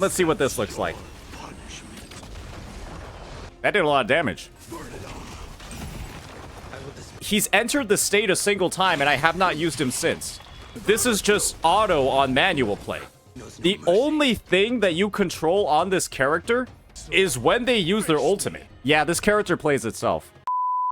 Let's see what this looks like. That did a lot of damage. He's entered the state a single time, and I have not used him since. This is just auto on manual play. The only thing that you control on this character is when they use their ultimate. Yeah, this character plays itself.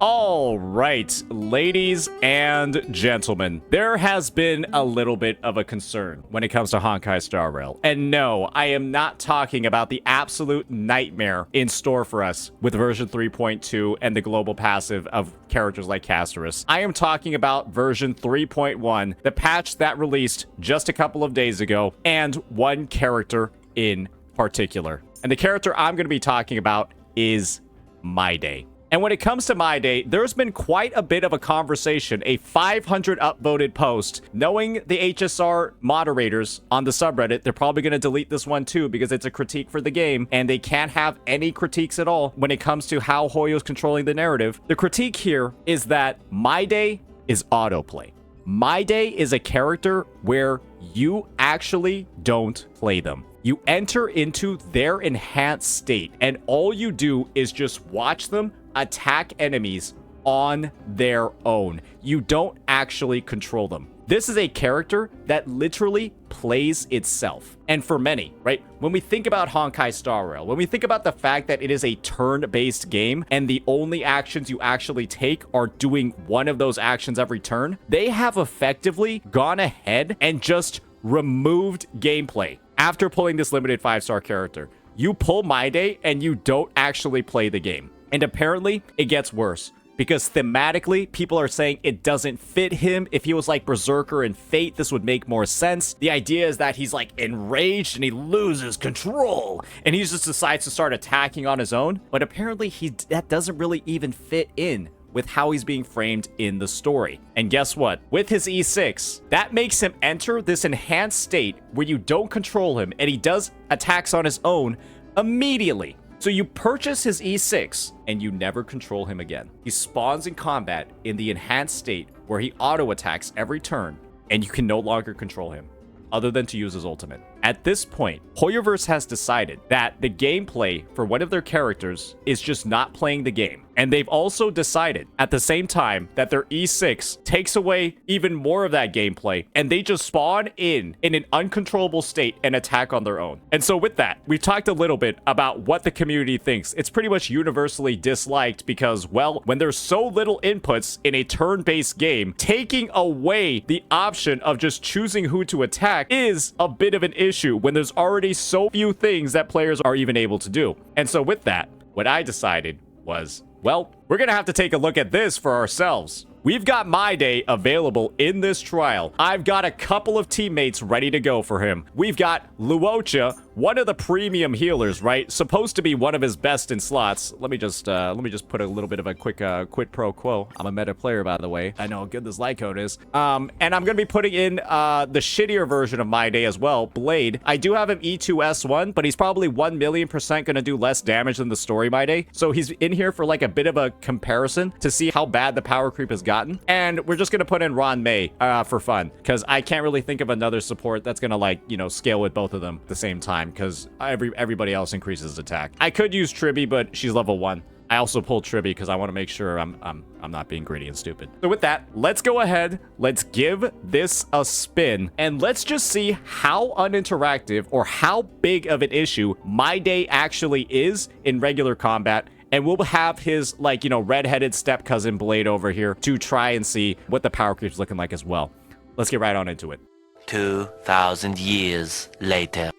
All right, ladies and gentlemen, there has been a little bit of a concern when it comes to Honkai Star Rail. And no, I am not talking about the absolute nightmare in store for us with version 3.2 and the global passive of characters like Castorus. I am talking about version 3.1, the patch that released just a couple of days ago, and one character in particular. And the character I'm going to be talking about is Mydei. And when it comes to Mydei, there's been quite a bit of a conversation, a 500 upvoted post. Knowing the HSR moderators on the subreddit, they're probably going to delete this one too because it's a critique for the game, and they can't have any critiques at all when it comes to how Hoyo's controlling the narrative. The critique here is that Mydei is autoplay. Mydei is a character where you actually don't play them. You enter into their enhanced state, and all you do is just watch them attack enemies on their own. You don't actually control them. This is a character that literally plays itself. And for many, right, when we think about Honkai Star Rail, when we think about the fact that it is a turn-based game and the only actions you actually take are doing one of those actions every turn, they have effectively gone ahead and just removed gameplay after pulling this limited 5-star character. You pull Mydei and you don't actually play the game. And apparently, it gets worse. Because thematically, people are saying it doesn't fit him. If he was like Berserker and Fate, this would make more sense. The idea is that he's like enraged and he loses control. And he just decides to start attacking on his own. But apparently, that doesn't really even fit in with how he's being framed in the story. And guess what? With his E6, that makes him enter this enhanced state where you don't control him and he does attacks on his own immediately. So you purchase his E6 and you never control him again. He spawns in combat in the enhanced state where he auto attacks every turn and you can no longer control him other than to use his ultimate. At this point, Hoyoverse has decided that the gameplay for one of their characters is just not playing the game. And they've also decided at the same time that their E6 takes away even more of that gameplay, and they just spawn in an uncontrollable state and attack on their own. And so with that, we've talked a little bit about what the community thinks. It's pretty much universally disliked because, well, when there's so little inputs in a turn-based game, taking away the option of just choosing who to attack is a bit of an issue when there's already so few things that players are even able to do. And so with that, what I decided was, well, we're gonna have to take a look at this for ourselves. We've got Mydei available in this trial. I've got a couple of teammates ready to go for him. We've got Luocha, one of the premium healers, right? Supposed to be one of his best in slots. Let me just put a little bit of a quick quid pro quo. I'm a meta player, by the way. I know how good this light code is. And I'm gonna be putting in the shittier version of Mydei as well, Blade. I do have him E2S1, but he's probably 1,000,000% gonna do less damage than the story Mydei. So he's in here for like a bit of a comparison to see how bad the power creep has gotten. And we're just gonna put in Ron May for fun, because I can't really think of another support that's gonna, like, you know, scale with both of them at the same time, because everybody else increases attack. I could use Tribby, but she's level 1. I also pulled Tribby because I want to make sure I'm not being greedy and stupid. So with that, let's go ahead, let's give this a spin, and let's just see how uninteractive or how big of an issue Mydei actually is in regular combat. And we'll have his, like, you know, redheaded step cousin Blade over here to try and see what the power creep's looking like as well. Let's get right on into it. 2,000 years later.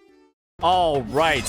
All right,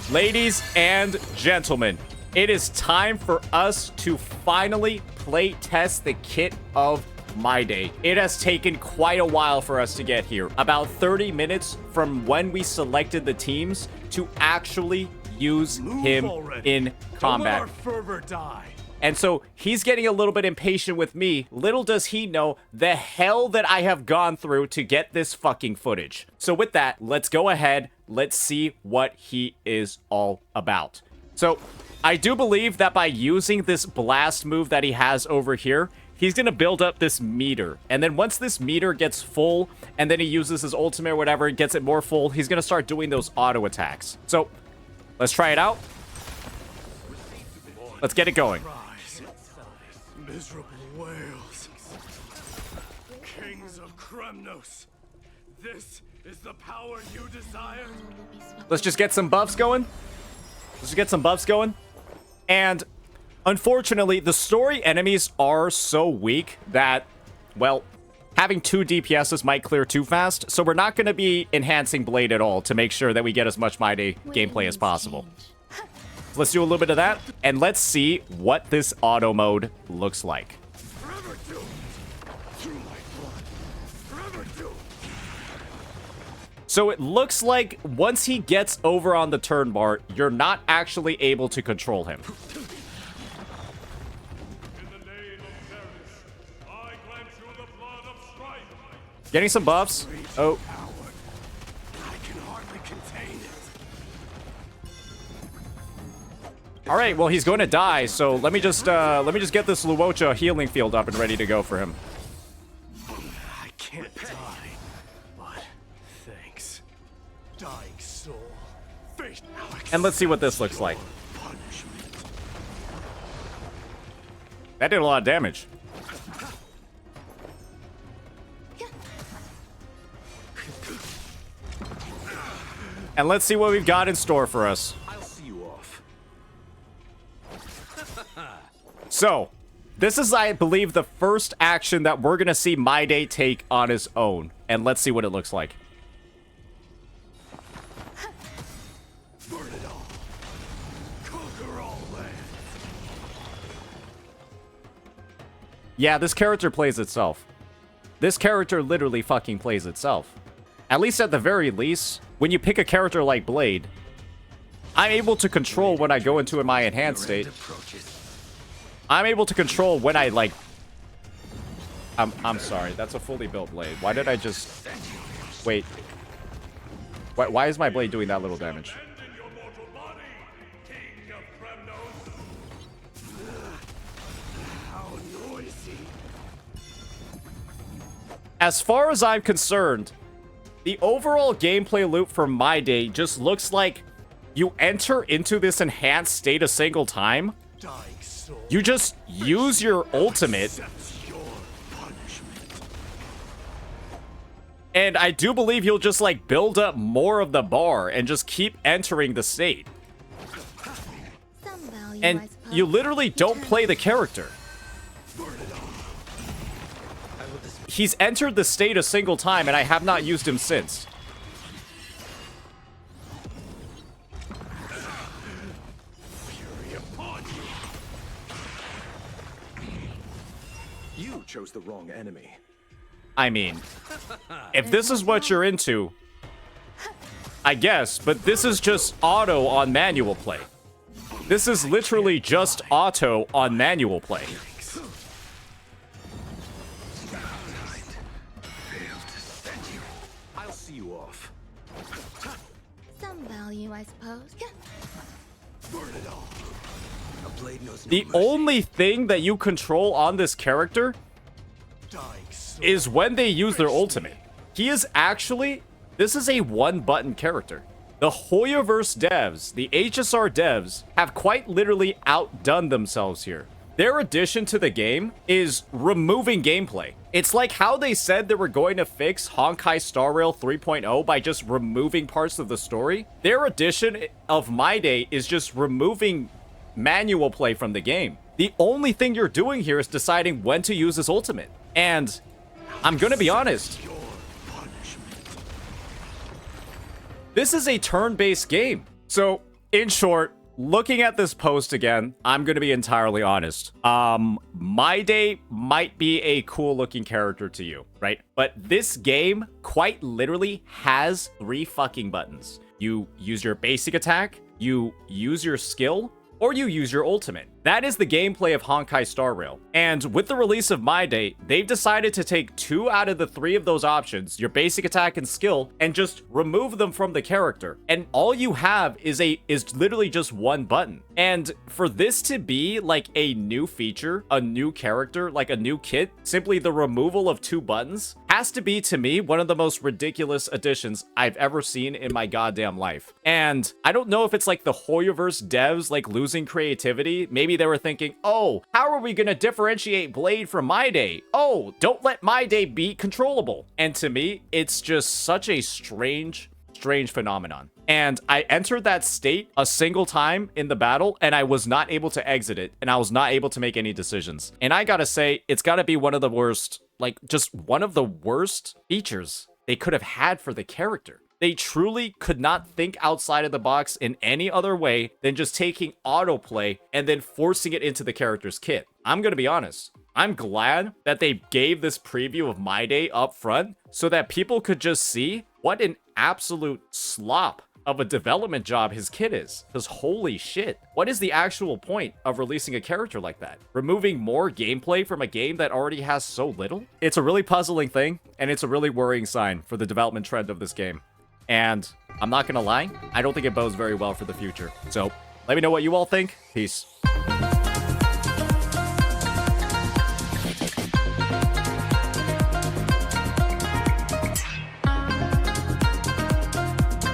ladies and gentlemen, it is time for us to finally play test the kit of Mydei. It has taken quite a while for us to get here. About 30 minutes from when we selected the teams to actually use him in combat. Don't let our fervor die. And so he's getting a little bit impatient with me. Little does he know the hell that I have gone through to get this fucking footage. So with that, let's go ahead. Let's see what he is all about. So I do believe that by using this blast move that he has over here, he's gonna build up this meter. And then once this meter gets full, and then he uses his ultimate or whatever, gets it more full, he's gonna start doing those auto attacks. So, let's try it out. Let's get it going. Miserable whales. Kings of Kremnos. This is the power you desired. Let's just get some buffs going. And unfortunately, the story enemies are so weak that, well, having 2 DPSs might clear too fast. So we're not going to be enhancing Blade at all to make sure that we get as much Mydei gameplay as possible. Let's do a little bit of that, and let's see what this auto mode looks like. So it looks like once he gets over on the turn bar, you're not actually able to control him. Getting some buffs. Oh. All right, well, he's going to die, so let me just get this Luocha healing field up and ready to go for him. I can't die, but thanks, dying soul. And let's see what this looks like. That did a lot of damage. And let's see what we've got in store for us. So, this is, I believe, the first action that we're going to see Mydei take on his own. And let's see what it looks like. Burn it all. Conquer all land. Yeah, this character plays itself. This character literally fucking plays itself. At least at the very least, when you pick a character like Blade, I'm able to control when I go into my enhanced state. I'm able to control when I, like... I'm sorry, that's a fully built Blade. Why did I just... Wait. Why is my Blade doing that little damage? As far as I'm concerned, the overall gameplay loop for Mydei just looks like you enter into this enhanced state a single time. You just use your ultimate. And I do believe you'll just, like, build up more of the bar and just keep entering the state. And you literally don't play the character. He's entered the state a single time, and I have not used him since. You chose the wrong enemy. I mean, if this is what you're into, I guess, but this is just auto on manual play. This is literally just auto on manual play. I'll see you off. Some value, I suppose. Burn it all. A blade knows no The mercy. only thing that you control on this character is when they use their ultimate. He is actually... This is a one-button character. The Hoyoverse devs, the HSR devs, have quite literally outdone themselves here. Their addition to the game is removing gameplay. It's like how they said they were going to fix Honkai Star Rail 3.0 by just removing parts of the story. Their addition of Mydei is just removing manual play from the game. The only thing you're doing here is deciding when to use his ultimate. And I'm gonna be honest, this is a turn-based game. So, in short, looking at this post again, I'm gonna be entirely honest. Mydei might be a cool-looking character to you, right? But this game quite literally has 3 fucking buttons. You use your basic attack, you use your skill, or you use your ultimate. That is the gameplay of Honkai Star Rail. And with the release of Mydei, they've decided to take 2 out of the 3 of those options, your basic attack and skill, and just remove them from the character. And all you have is literally just one button. And for this to be like a new feature, a new character, like a new kit, simply the removal of 2 buttons, has to be, to me, one of the most ridiculous additions I've ever seen in my goddamn life. And I don't know if it's like the Hoyoverse devs like losing creativity. Maybe they were thinking, oh, how are we gonna differentiate Blade from Mayday? Oh, don't let Mayday be controllable. And to me, it's just such a strange phenomenon. And I entered that state a single time in the battle, and I was not able to exit it, and I was not able to make any decisions. And I gotta say, it's gotta be one of the worst, like, just one of the worst features they could have had for the character. They truly could not think outside of the box in any other way than just taking autoplay and then forcing it into the character's kit. I'm gonna be honest. I'm glad that they gave this preview of Mydei up front so that people could just see what an absolute slop of a development job his kit is. Because holy shit, what is the actual point of releasing a character like that? Removing more gameplay from a game that already has so little? It's a really puzzling thing, and it's a really worrying sign for the development trend of this game. And I'm not gonna lie, I don't think it bodes very well for the future. So let me know what you all think. Peace.